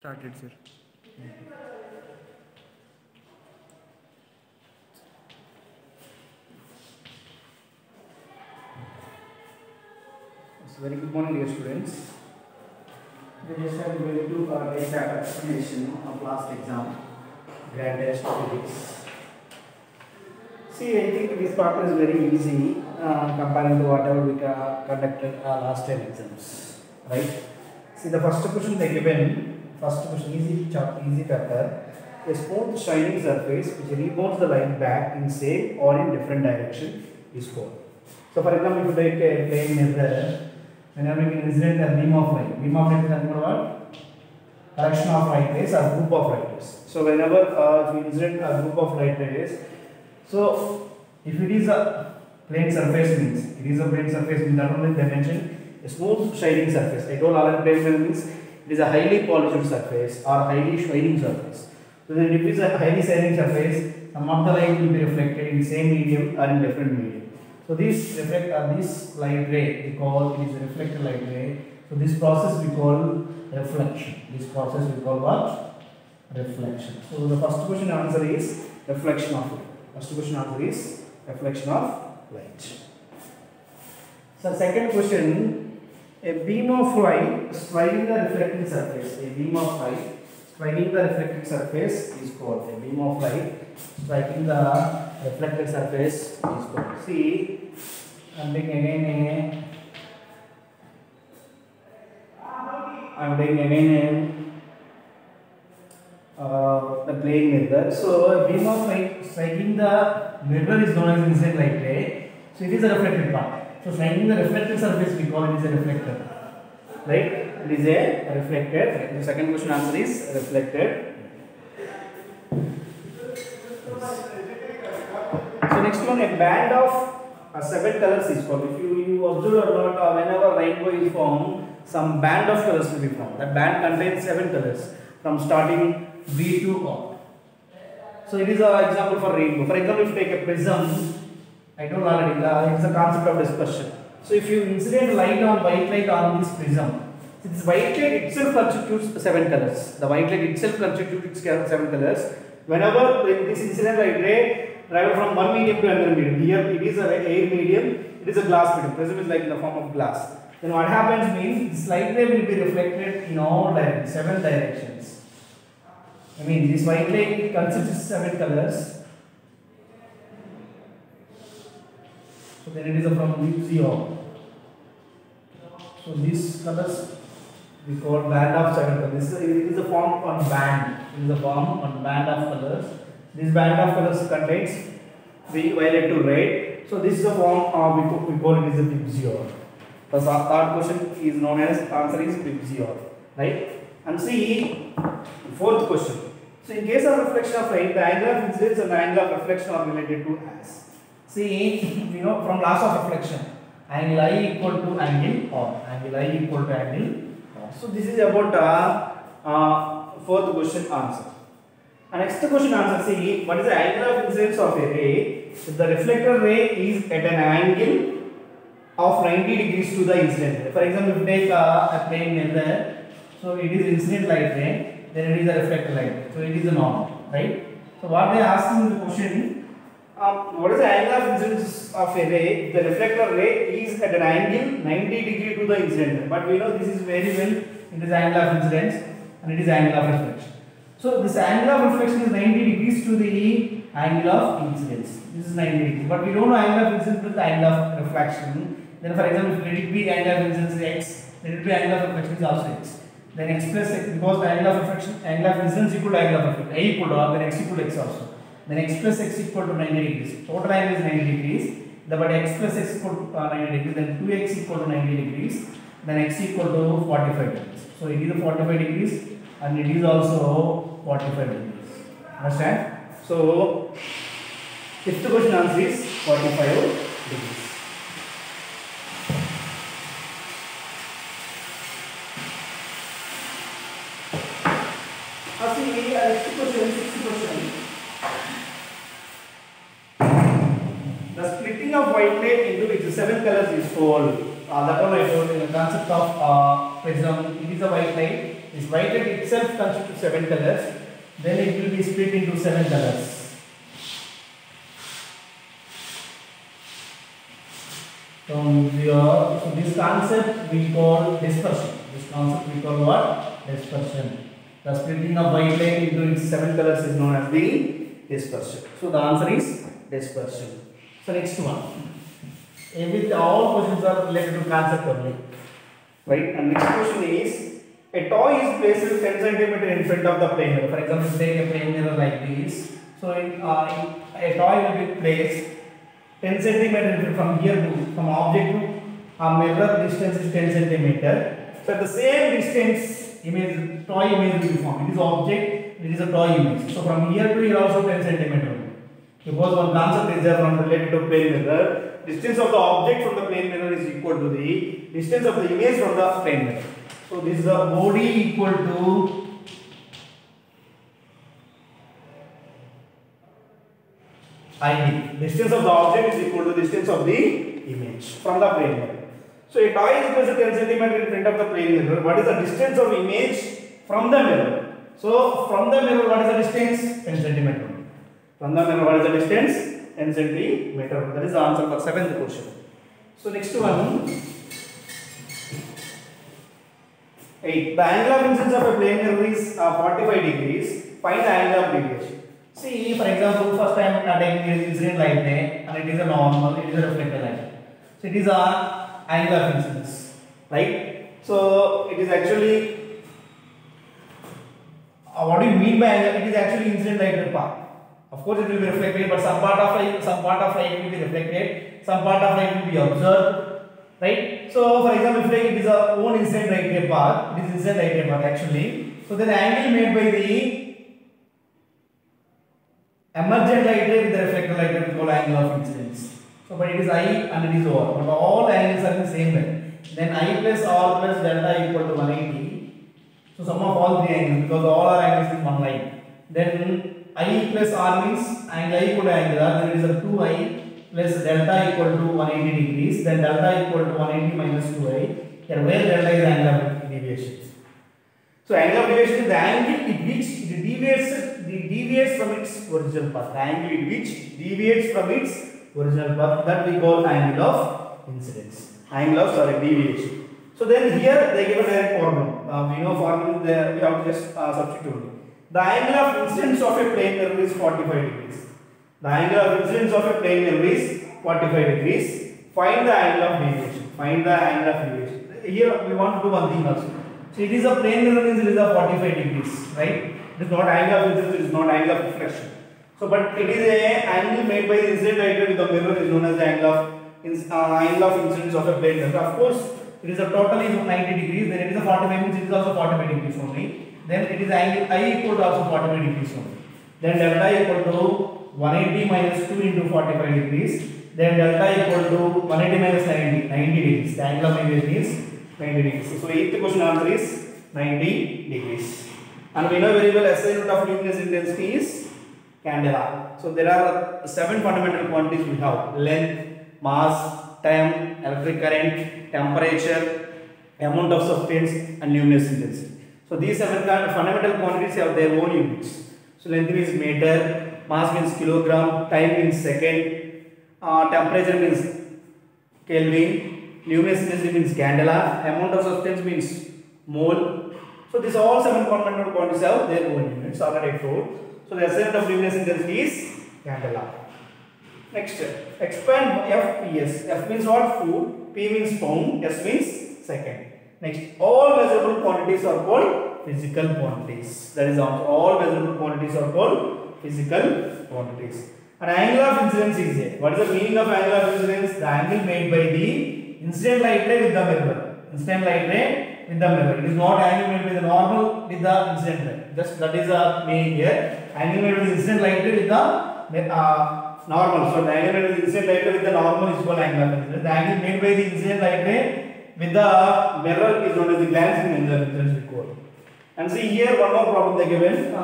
Started, sir. So very good morning, dear students. Today I am going to take an explanation of last exam, grad test physics. See, I think this part is very easy comparing to whatever we conducted last time exams, right? See, the first question they given. First question, easy paper. A smooth shining surface which rebounds the light back in same or in different direction is called. So, for example, if you take a plane mirror, whenever you incident a beam of light is nothing but what? Collection of light rays or group of light rays. So, whenever if you incident a group of light rays, so if it is a plane surface means it is a plane surface means not only they mention a smooth shining surface. I told already plane mirror means it is a highly polished surface or highly shining surface. So if it is a highly shining surface, some of the light will be reflected in same medium or in different medium. So this this light ray we call it is a reflected light ray. So this process we call reflection. This process we call what? Reflection. So the first question answer is reflection of light. First question answer is reflection of light. So second question. A beam of light striking the reflecting surface. A beam of light striking the reflecting surface is called. A beam of light striking the reflected surface is called. See, I'm doing again the plane mirror. So, a beam of light striking the mirror is known as incident light ray. So, it is a reflected part. So, striking the reflected surface we call it is a reflector. Right? It is a reflected. The second question answer is reflected. So, next one, a band of 7 colors is formed. If you observe or not, whenever rainbow is formed, some band of colors will be formed. That band contains 7 colors from starting V to O. So, it is an example for rainbow. For example, if you take a prism, I told already, it's a concept of dispersion. So, if you incident light on white light on this prism, this white light itself constitutes 7 colors. The white light itself constitutes 7 colors. Whenever this incident light ray travel from one medium to another medium, here it is a air medium, it is a glass medium. Prism is like in the form of glass. Then what happens means this light ray will be reflected in all directions, 7 directions. I mean, this white light consists of 7 colors. So then it is from VZO. So these colors we call band of 7 colors. It is a form on band. It is a form on band of colors. This band of colors contains violet to red. So this is a form we call it is a VZO. The third question is known as answer is VZO, right? And see fourth question. So in case of reflection of light, the angle of incidence and the angle of reflection are related to as. See, you know from laws of reflection, angle I equal to angle R. Angle I equal to angle R. So this is about fourth question answer. And next question answer, see what is the angle of incidence of a ray? If the reflector ray is at an angle of 90 degrees to the incident ray. For example, if you take a plane mirror, so it is incident light ray, then it is a reflector light ray. So it is a normal, right? So what they are asking in the question. What is the angle of incidence of a ray? The reflector ray is at an angle 90 degree to the incident ray. But we know this is very well, it is angle of incidence and it is angle of reflection. So this angle of reflection is 90 degrees to the angle of incidence. This is 90 degrees. But we don't know angle of incidence with the angle of reflection. Then for example, if let it be angle of incidence is x, let it be angle of reflection is also x. Then x plus x, because the angle of reflection, angle of incidence equal to angle of reflection, a equal to r, then x equal to x also. Then x plus x equal to 90 degrees. Total angle is 90 degrees. But x plus x equal to 90 degrees. Then 2x equal to 90 degrees. Then x equal to 45 degrees. So it is a 45 degrees and it is also 45 degrees. Understand? So fifth question answer is 45 degrees. See, next question, sixth question. The splitting of white light into its 7 colors is called. That one I told you the concept of prism. It is a white light this white light itself constitutes 7 colors, then it will be split into 7 colors. So this concept we call dispersion. This concept we call what? Dispersion. The splitting of white light into its 7 colors is known as the dispersion. So the answer is dispersion. So next one. With all questions are related to concept only. Right? And next question is, a toy is placed 10 cm in front of the plane mirror. For example, take a plane mirror like this. So a toy will be placed 10 cm from here to, from object to a mirror distance is 10 cm. So at the same distance, image, toy image will be formed. It is object, it is a toy image. So from here to here also 10 cm. Because one concept is there from related to plane mirror. Distance of the object from the plane mirror is equal to the distance of the image from the plane mirror. So this is the OD equal to ID. Distance of the object is equal to distance of the image from the plane mirror. So a toy is placed 10 cm in front of the plane mirror. What is the distance of image from the mirror? So from the mirror, what is the distance? 10 cm. From the mirror, what is the distance? 10 cm. That is the answer for 7th question. So next one. 8. The angle of incidence of a plane mirror is 45 degrees. Find the angle of deviation. See, for example, first I am taking this incident light ray and it is a normal, it is a reflected light. So it is a angle of incidence, right? So it is actually, what do you mean by angle? It is actually incident light ray path. Of course, it will be reflected, but some part of light will be reflected, some part of light will be observed, right? So, for example, if it is a own incident light ray path, it is incident light ray path actually. So, then the angle made by the emergent light ray with the reflected light ray we call angle of incidence. So, but it is I and it is R, but all angles are in the same way. Then I plus R plus delta equal to 180. So, sum of all 3 angles because all are angles in one line. Then I plus R means angle I equal to angle R, then it is a 2I plus delta equal to 180 degrees, then delta equal to 180 minus 2I, here where delta is angle of deviation. So angle of deviation is the angle in which it deviates from its original path. The angle in which deviates from its original path, that we call angle of incidence. Deviation. So then here they give a direct formula. We know formula, we have to just substitute. The angle of incidence of a plane mirror is 45 degrees. The angle of incidence of a plane mirror is 45 degrees. Find the angle of deviation. Here we want to do one thing also. So it is a plane mirror means it is a 45 degrees, right? It is not angle of incidence, it is not angle of reflection. So but it is a angle made by the incident light ray with the mirror is known as the angle of incidence of a plane mirror. Of course, it is a totally 90 degrees, then it is a 45 means it is also 45 degrees only. Then it is angle I equal to also 45 degrees only. Then delta equal to 180 minus 2 into 45 degrees. Then delta equal to 180 minus 90 degrees. The angle of deviation is 90 degrees. So 8th question answer is 90 degrees. And we know very well SI unit of luminous intensity is candela. So there are 7 fundamental quantities we have: length, mass, time, electric current, temperature, amount of substance, and luminous intensity. So these 7 fundamental quantities have their own units. So length means meter, mass means kilogram, time means second, temperature means Kelvin, luminous intensity means candela, amount of substance means mole. So these all 7 fundamental quantities have their own units. Already I told. So the SI of luminous intensity is candela. Next, expand FPS. F means what? Food. P means pound. S means second. Next, all measurable quantities are called physical quantities. That is answer. All measurable quantities are called physical quantities. And angle of incidence is there. What is the meaning of angle of incidence? The angle made by the incident light ray with the mirror. Incident light ray with the mirror. It is not angle made by the normal with the incident ray. Just that is the meaning here. Angle made by the incident light ray with the normal. So the angle made by the incident light ray with the normal is called angle of incidence. The angle made by the incident light ray with the mirror is known as the glancing angle of incidence we call. And see here one more problem they given.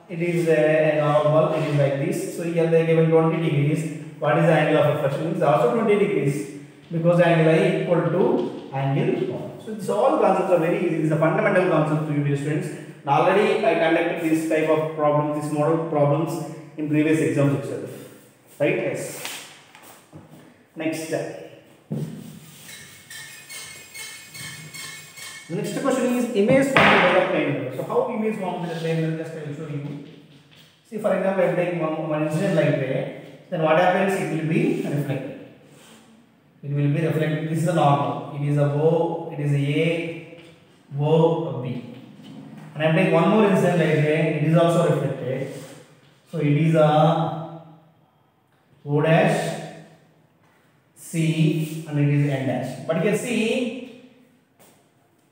It is a normal. It is like this. So here they given 20 degrees. What is the angle of reflection? It is also 20 degrees because angle I equal to angle of. So these all concepts are very easy. These are fundamental concepts to you, dear students. And already I conducted this type of problems, this model problems in previous exams itself. Right? Yes. Next. The next question is image formed by a plane mirror. So how image formed by the plane mirror? Just I will show you. See, for example, I am taking one incident light ray. Then what happens? It will be reflected. It will be reflected. This is a normal. It is a O. It is a O, B. And I am taking one more incident light ray. It is also reflected. So it is a O dash, C, and it is N dash. But you can see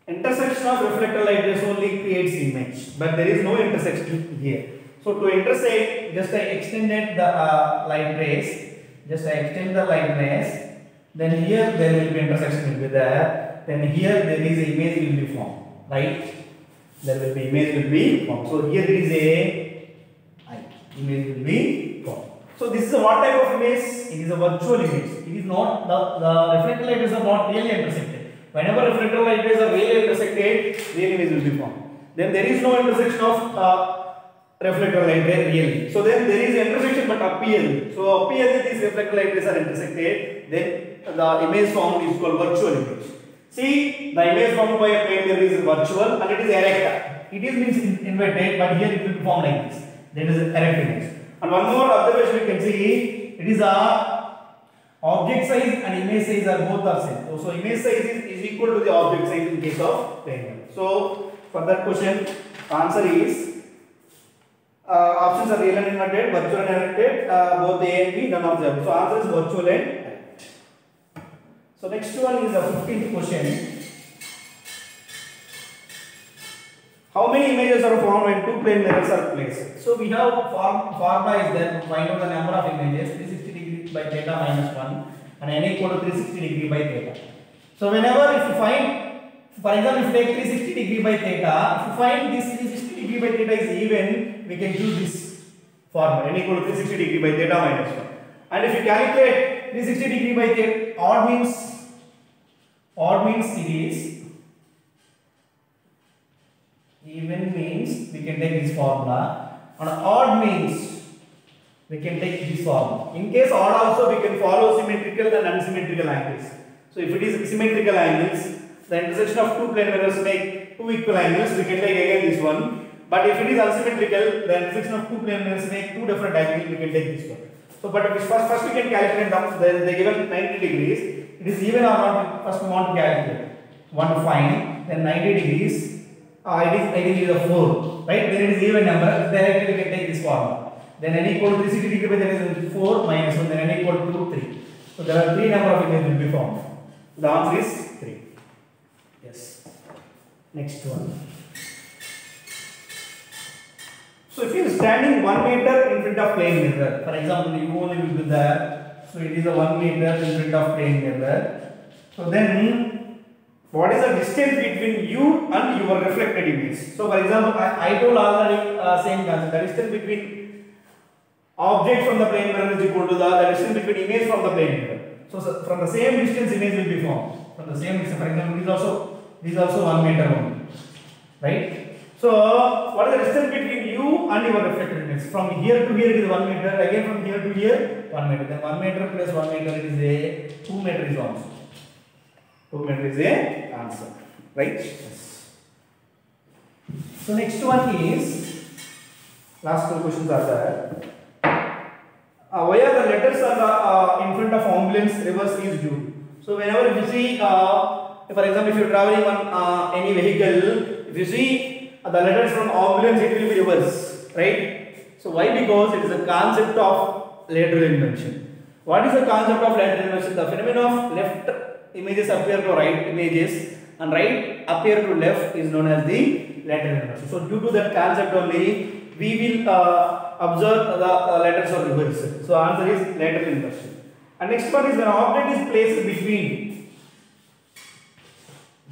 intersection of reflected light rays only creates image, but there is no intersection here. So to intersect, just I extended the light rays. Just I extend the light rays. Then here there will be intersection will be there. Then here there is a image will be formed. Right? There will be image will be formed. So here is a image will be formed. So this is a what type of image? It is a virtual image. It is not the reflected light rays are not really intersected. Whenever reflected light rays are really intersected, real image will be formed. Then there is no intersection of reflected light ray really. So then there is intersection but appear. So appear these reflected light rays are intersected. Then the image formed is called virtual image. See, the image formed by a plane mirror is virtual and it is erect. It is means inverted, but here it will form like this. That is erect image. And one more observation you can see, it is a object size and image size are both are same. So image size is equal to the object size in case of plane mirror. So for that question, answer is options are real and inverted, virtual and erected, both A and B, none of them. So answer is virtual and erect. So next one is the 15th question. How many images are formed when two plane mirrors are placed? So we have formula is there to find out the number of images 360 degree by theta minus 1 and n equal to 360 degree by theta. So whenever if you find, for example, if you take 360 degree by theta, if you find this 360 degree by theta is even, we can use this formula n equal to 360 degree by theta minus 1. And if you calculate 360 degree by theta, odd means it is, even means we can take this formula, and odd means we can take this formula. In case odd also we can follow symmetrical and unsymmetrical angles. So if it is symmetrical angles, the intersection of two plane mirrors make two equal angles, we can take again this one. But if it is unsymmetrical, the intersection of two plane mirrors make two different angles, we can take this one. So but first we can calculate the given 90 degrees. It is even or not, first we want to calculate. Want to find, then 90 degrees. It is a 4, right? Then it is even number. Directly we can take this formula. Then n equal to 360 degree by that is 4 minus 1. Then n equal to 3. So there are 3 number of images will be formed. The answer is 3. Yes. Next one. So if you are standing 1 meter in front of plane mirror, for example, you only will be there. So it is a 1 meter in front of plane mirror. So then, what is the distance between you and your reflected image? So for example, I told already same concept. The distance between object from the plane mirror is equal to the distance between image from the plane mirror. So from the same distance image will be formed. From the same distance, for example, this is also 1 meter only, right? So what is the distance between you and your reflected image? From here to here it is 1 meter. Again from here to here 1 meter. Then 1 meter plus 1 meter is a 2 meter is also. 2 meter is a answer, right? Yes. So next one is, last 2 questions are there. Why are the letters are in front of ambulance reverse is due? So whenever you see, for example, if you are traveling on any vehicle, if you see the letters from ambulance, it will be reverse, right? So why? Because it is a concept of lateral inversion. What is the concept of lateral inversion? The phenomenon of left images appear to right images and right appear to left is known as the lateral inversion. So due to that concept only, we will observe the letters are reversed. So answer is lateral inversion. And next one is when object is placed between,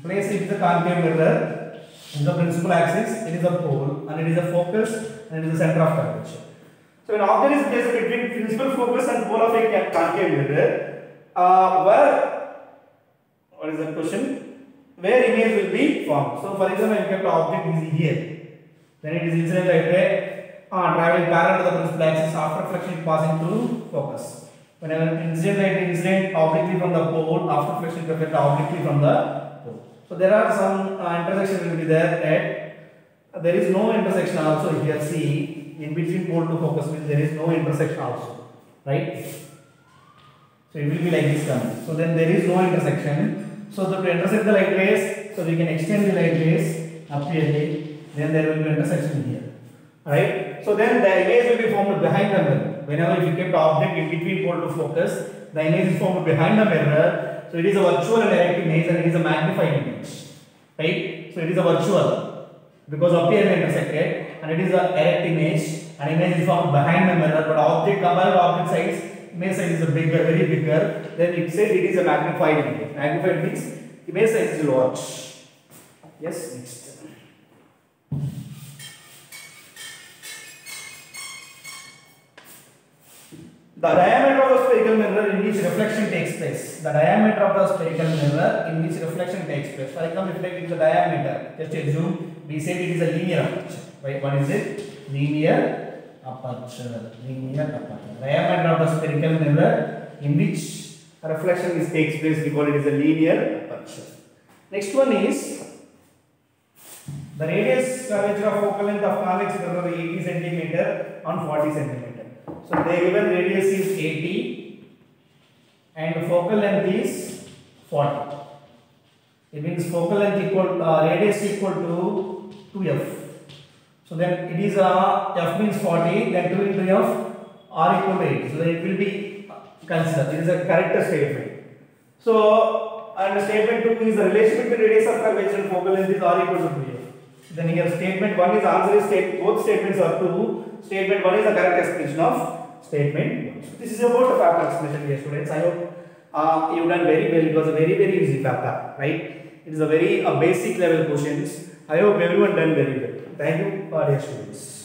placed in the concave mirror, in the principal axis, it is a pole and it is a focus and it is the center of curvature. So when object is placed between principal focus and pole of a concave mirror, what is the question? where image will be formed. So for example, I kept object is here, then it is incident light ray traveling parallel to the principal axis, after reflection it passing through focus. Whenever incident light is incident obliquely from the pole, after reflection it reflect obliquely from the pole. So there are some intersection will be there at there is no intersection also here. See, in between pole to focus means there is no intersection also, right? So it will be like this coming. So then there is no intersection. So to intersect the light rays, so we can extend the light rays up here. Then there will be intersection here. Alright. So then the image will be formed behind the mirror. Whenever you keep the object in between pole to focus, the image is formed behind the mirror. So it is a virtual and direct image, and it is a magnified image. Right? So it is a virtual because up here intersected, and it is a direct image. An image is formed behind the mirror, but object compared to object size, image size is a bigger, very bigger. Then it said it is a magnified image. Magnified means image size is large. Yes, next. The diameter of the spherical mirror in which reflection takes place. The diameter of the spherical mirror in which reflection takes place. For example, if it is the diameter, just assume we said it is a linear aperture. Right? What is it? Linear aperture. Linear aperture. Diameter of the spherical mirror in which reflection takes place, we call it as a linear aperture. Next one is the radius curvature of focal length of convex mirror 80 cm on 40 cm. So the given radius is 80 and focal length is 40. It means focal length equal radius equal to 2f. So then it is f means 40, then 2 into f r equal to 8. So then it will be considered. It is a character statement. So and statement 2 is the relation between radius of curvature and focal length is r equal to 2f. Then here statement 1 is answer is both statements are true. Statement 1 is the correct expression of statement 1. So this is about the paper explanation, dear students. I hope you done very well. It was a very easy paper, right? It is a very basic level questions. I hope everyone done very well. Thank you, dear students.